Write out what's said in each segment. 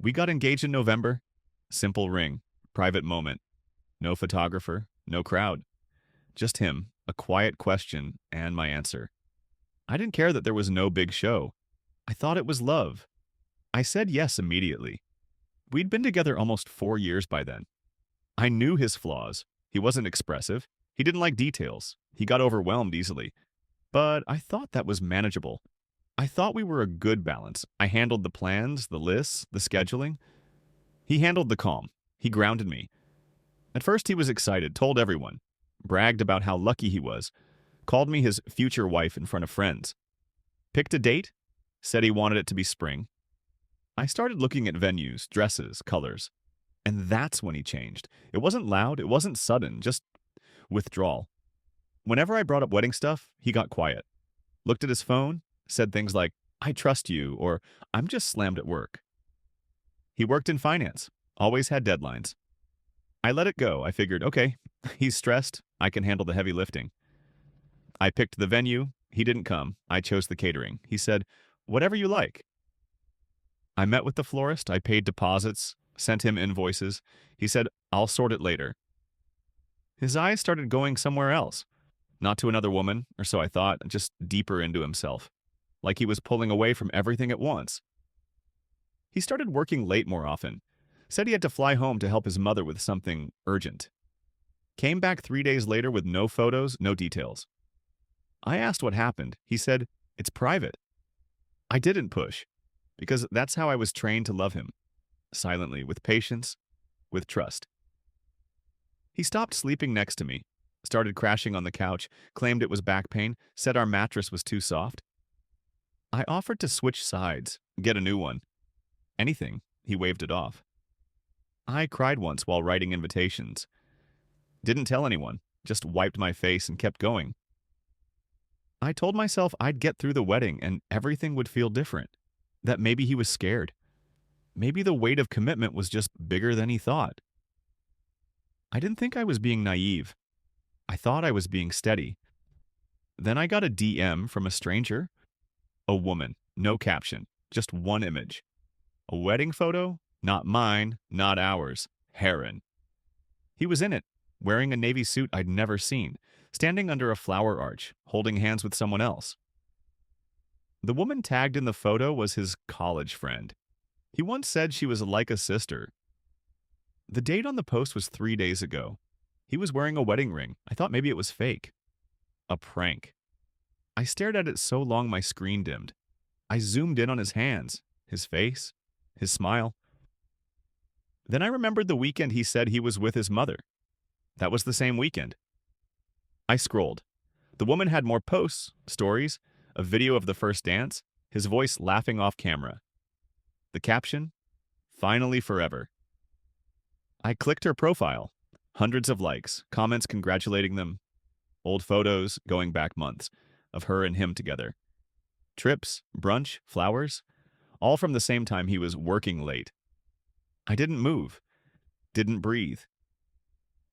We got engaged in November. Simple ring, private moment. No photographer, no crowd. Just him, a quiet question, and my answer. I didn't care that there was no big show. I thought it was love. I said yes immediately. We'd been together almost 4 years by then. I knew his flaws. He wasn't expressive. He didn't like details. He got overwhelmed easily. But I thought that was manageable. I thought we were a good balance. I handled the plans, the lists, the scheduling. He handled the calm. He grounded me. At first, he was excited, told everyone, bragged about how lucky he was, called me his future wife in front of friends. Picked a date, said he wanted it to be spring. I started looking at venues, dresses, colors. And that's when he changed. It wasn't loud, it wasn't sudden, just withdrawal. Whenever I brought up wedding stuff, he got quiet. Looked at his phone, said things like, I trust you, or I'm just slammed at work. He worked in finance, always had deadlines. I let it go. I figured, okay, he's stressed, I can handle the heavy lifting. I picked the venue, he didn't come. I chose the catering. He said, whatever you like. I met with the florist, I paid deposits, sent him invoices. He said, I'll sort it later. His eyes started going somewhere else. Not to another woman, or so I thought, just deeper into himself. Like he was pulling away from everything at once. He started working late more often. Said he had to fly home to help his mother with something urgent. Came back 3 days later with no photos, no details. I asked what happened. He said, it's private. I didn't push, because that's how I was trained to love him. Silently, with patience, with trust. He stopped sleeping next to me, started crashing on the couch, claimed it was back pain, said our mattress was too soft. I offered to switch sides, get a new one. Anything, he waved it off. I cried once while writing invitations. Didn't tell anyone, just wiped my face and kept going. I told myself I'd get through the wedding and everything would feel different. That maybe he was scared. Maybe the weight of commitment was just bigger than he thought. I didn't think I was being naive. I thought I was being steady. Then I got a DM from a stranger. A woman, no caption, just one image. A wedding photo? Not mine, not ours. Heron. He was in it, wearing a navy suit I'd never seen, standing under a flower arch, holding hands with someone else. The woman tagged in the photo was his college friend. He once said she was like a sister. The date on the post was 3 days ago. He was wearing a wedding ring. I thought maybe it was fake. A prank. I stared at it so long my screen dimmed. I zoomed in on his hands, his face, his smile. Then I remembered the weekend he said he was with his mother. That was the same weekend. I scrolled. The woman had more posts, stories, a video of the first dance, his voice laughing off camera. The caption, finally forever. I clicked her profile. Hundreds of likes, comments congratulating them, old photos going back months of her and him together. Trips, brunch, flowers, all from the same time he was working late. I didn't move, didn't breathe,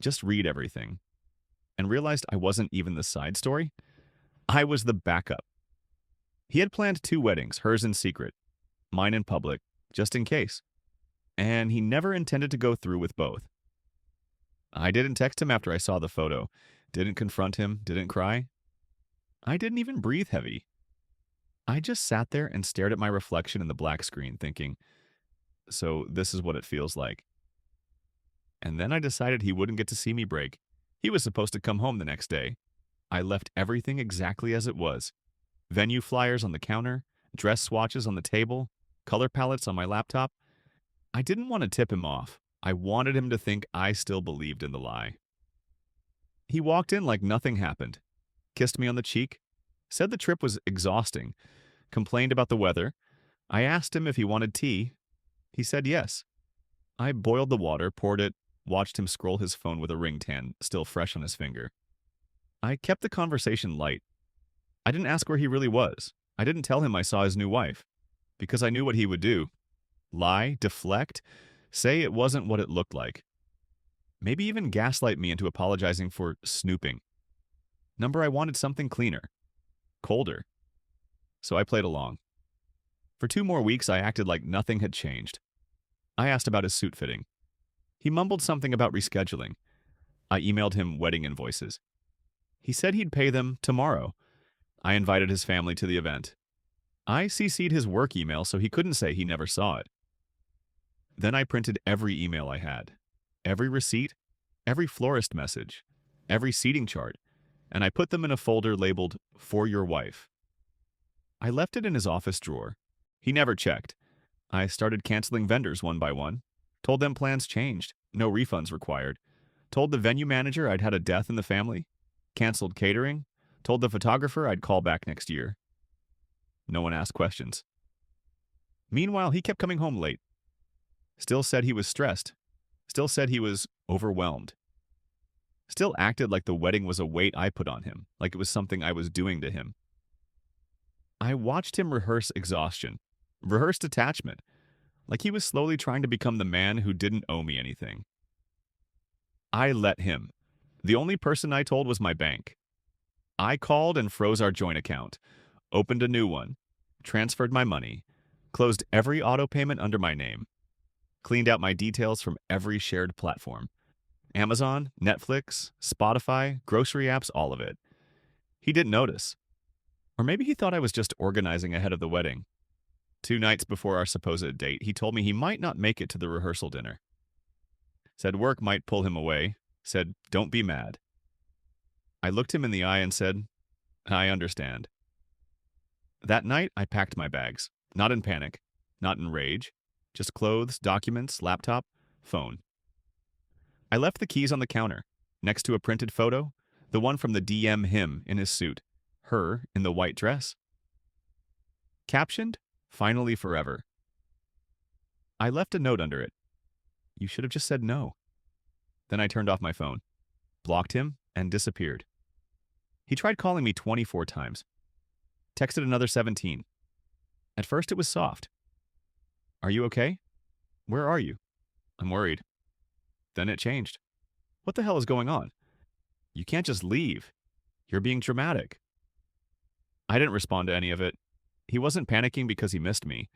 just read everything, and realized I wasn't even the side story. I was the backup. He had planned 2 weddings, hers in secret, mine in public, just in case. And he never intended to go through with both. I didn't text him after I saw the photo, didn't confront him, didn't cry. I didn't even breathe heavy. I just sat there and stared at my reflection in the black screen, thinking, so this is what it feels like. And then I decided he wouldn't get to see me break. He was supposed to come home the next day. I left everything exactly as it was. Venue flyers on the counter, dress swatches on the table, color palettes on my laptop. I didn't want to tip him off. I wanted him to think I still believed in the lie. He walked in like nothing happened, kissed me on the cheek, said the trip was exhausting, complained about the weather. I asked him if he wanted tea. He said yes. I boiled the water, poured it, watched him scroll his phone with a ring tan still fresh on his finger. I kept the conversation light. I didn't ask where he really was. I didn't tell him I saw his new wife, because I knew what he would do. Lie, deflect, say it wasn't what it looked like. Maybe even gaslight me into apologizing for snooping. I wanted something cleaner, colder. So I played along. For 2 more weeks, I acted like nothing had changed. I asked about his suit fitting. He mumbled something about rescheduling. I emailed him wedding invoices. He said he'd pay them tomorrow. I invited his family to the event. I CC'd his work email so he couldn't say he never saw it. Then I printed every email I had, every receipt, every florist message, every seating chart, and I put them in a folder labeled For Your Wife. I left it in his office drawer. He never checked. I started canceling vendors one by one, told them plans changed, no refunds required, told the venue manager I'd had a death in the family, canceled catering, told the photographer I'd call back next year. No one asked questions. Meanwhile, he kept coming home late. Still said he was stressed. Still said he was overwhelmed. Still acted like the wedding was a weight I put on him, like it was something I was doing to him. I watched him rehearse exhaustion, rehearse detachment, like he was slowly trying to become the man who didn't owe me anything. I let him. The only person I told was my bank. I called and froze our joint account, opened a new one, transferred my money, closed every auto payment under my name, cleaned out my details from every shared platform. Amazon, Netflix, Spotify, grocery apps, all of it. He didn't notice. Or maybe he thought I was just organizing ahead of the wedding. 2 nights before our supposed date, he told me he might not make it to the rehearsal dinner. Said work might pull him away. Said, don't be mad. I looked him in the eye and said, I understand. That night, I packed my bags. Not in panic, not in rage. Just clothes, documents, laptop, phone. I left the keys on the counter, next to a printed photo, the one from the DM him in his suit, her in the white dress. Captioned, Finally Forever. I left a note under it. You should have just said no. Then I turned off my phone, blocked him, and disappeared. He tried calling me 24 times. Texted another 17. At first it was soft. Are you okay? Where are you? I'm worried. Then it changed. What the hell is going on? You can't just leave. You're being dramatic. I didn't respond to any of it. He wasn't panicking because he missed me.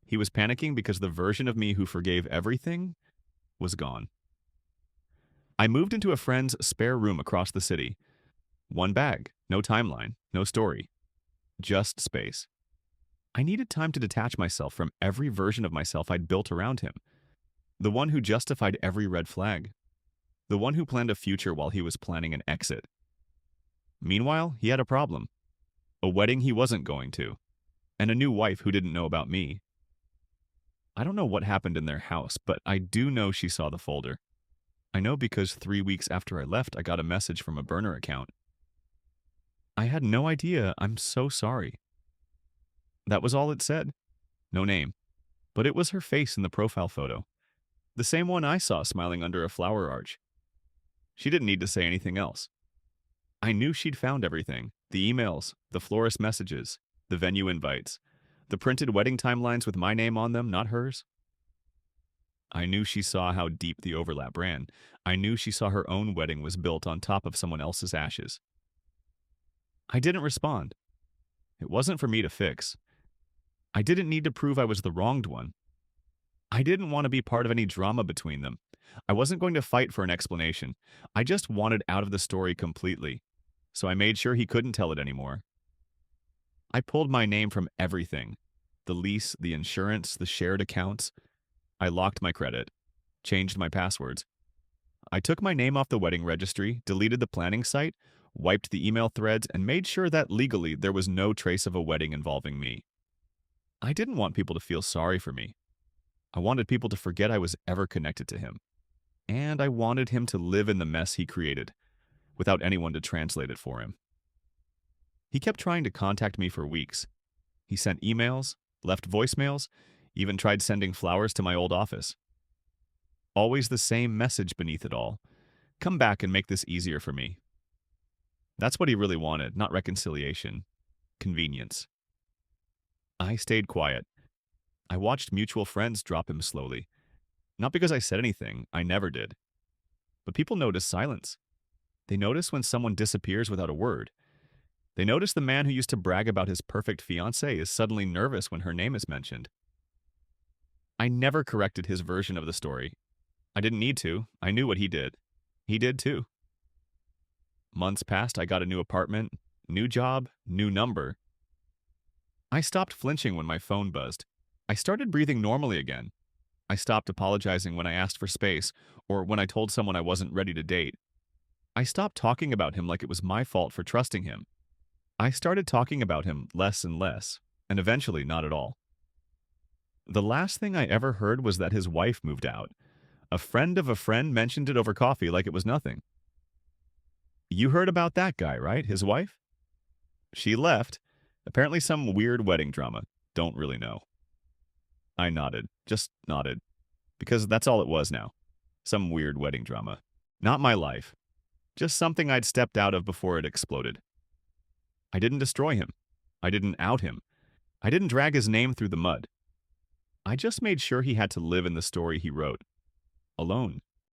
He was panicking because the version of me who forgave everything was gone. I moved into a friend's spare room across the city. One bag, no timeline, no story. Just space. I needed time to detach myself from every version of myself I'd built around him. The one who justified every red flag. The one who planned a future while he was planning an exit. Meanwhile, he had a problem. A wedding he wasn't going to. And a new wife who didn't know about me. I don't know what happened in their house, but I do know she saw the folder. I know because 3 weeks after I left, I got a message from a burner account. I had no idea. I'm so sorry. That was all it said. No name. But it was her face in the profile photo. The same one I saw smiling under a flower arch. She didn't need to say anything else. I knew she'd found everything. The emails, the florist messages, the venue invites, the printed wedding timelines with my name on them, not hers. I knew she saw how deep the overlap ran. I knew she saw her own wedding was built on top of someone else's ashes. I didn't respond. It wasn't for me to fix. I didn't need to prove I was the wronged one. I didn't want to be part of any drama between them. I wasn't going to fight for an explanation. I just wanted out of the story completely. So I made sure he couldn't tell it anymore. I pulled my name from everything. The lease, the insurance, the shared accounts. I locked my credit, changed my passwords. I took my name off the wedding registry, deleted the planning site, wiped the email threads, and made sure that legally there was no trace of a wedding involving me. I didn't want people to feel sorry for me. I wanted people to forget I was ever connected to him. And I wanted him to live in the mess he created, without anyone to translate it for him. He kept trying to contact me for weeks. He sent emails, left voicemails, even tried sending flowers to my old office. Always the same message beneath it all. Come back and make this easier for me. That's what he really wanted, not reconciliation. Convenience. I stayed quiet. I watched mutual friends drop him slowly. Not because I said anything, I never did. But people notice silence. They notice when someone disappears without a word. They notice the man who used to brag about his perfect fiancé is suddenly nervous when her name is mentioned. I never corrected his version of the story. I didn't need to. I knew what he did. He did too. Months passed, I got a new apartment, new job, new number. I stopped flinching when my phone buzzed. I started breathing normally again. I stopped apologizing when I asked for space or when I told someone I wasn't ready to date. I stopped talking about him like it was my fault for trusting him. I started talking about him less and less, and eventually not at all. The last thing I ever heard was that his wife moved out. A friend of a friend mentioned it over coffee like it was nothing. You heard about that guy, right? His wife? She left. Apparently some weird wedding drama. Don't really know. I nodded. Just nodded. Because that's all it was now. Some weird wedding drama. Not my life. Just something I'd stepped out of before it exploded. I didn't destroy him. I didn't out him. I didn't drag his name through the mud. I just made sure he had to live in the story he wrote. Alone.